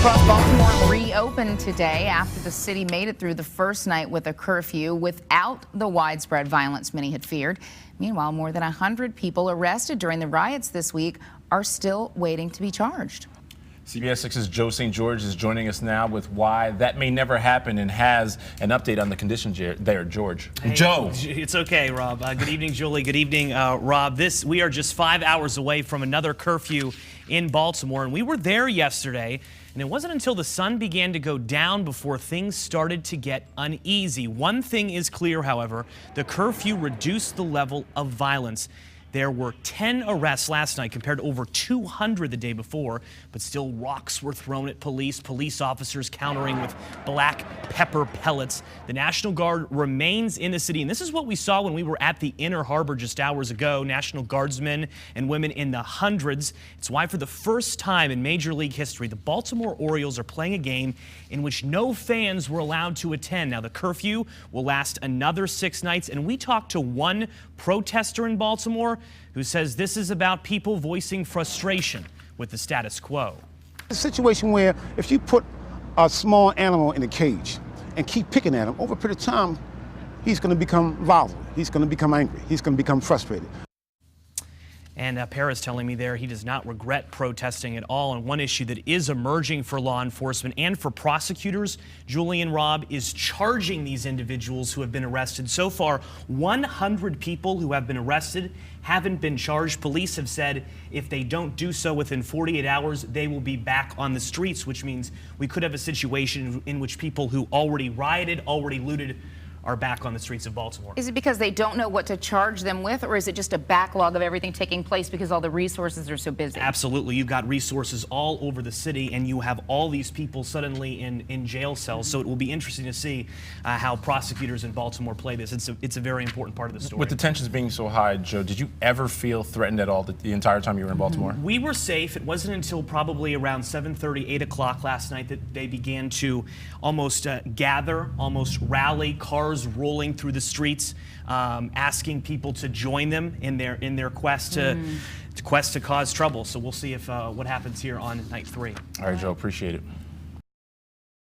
Across Baltimore reopened today after the city made it through the first night with a curfew without the widespread violence many had feared. Meanwhile, more than 100 people arrested during the riots this week are still waiting to be charged. CBS 6's Joe St. George is joining us now with why that may never happen and has an update on the conditions there. George. Hey, Joe. It's okay, Rob. Good evening, Julie. Good evening, Rob. We are just 5 hours away from another curfew in Baltimore, and we were there yesterday, and it wasn't until the sun began to go down before things started to get uneasy. One thing is clear, however, the curfew reduced the level of violence. There were 10 arrests last night compared to over 200 the day before, but still rocks were thrown at police officers countering with black pepper pellets. The National Guard remains in the city, and this is what we saw when we were at the Inner Harbor just hours ago. National Guardsmen and women in the hundreds. It's why for the first time in Major League history, the Baltimore Orioles are playing a game in which no fans were allowed to attend. Now, the curfew will last another 6 nights, and we talked to one protester in Baltimore who says this is about people voicing frustration with the status quo. A situation where if you put a small animal in a cage and keep picking at him, over a period of time, he's going to become violent. He's going to become angry. He's going to become frustrated. And Paris telling me there he does not regret protesting at all. And one issue that is emerging for law enforcement and for prosecutors, Julie and Rob, is charging these individuals who have been arrested. So far, 100 people who have been arrested haven't been charged. Police have said if they don't do so within 48 hours, they will be back on the streets, which means we could have a situation in which people who already rioted, already looted, are back on the streets of Baltimore. Is it because they don't know what to charge them with, or is it just a backlog of everything taking place because all the resources are so busy? Absolutely. You've got resources all over the city, and you have all these people suddenly in jail cells. So it will be interesting to see how prosecutors in Baltimore play this. It's a very important part of the story. With the tensions being so high, Joe, did you ever feel threatened at all the entire time you were in Baltimore? We were safe. It wasn't until probably around 7:30, 8 o'clock last night that they began to almost gather, almost rally, cars rolling through the streets, asking people to join them in their quest to cause trouble. So we'll see if what happens here on night 3. All right, Joe, appreciate it.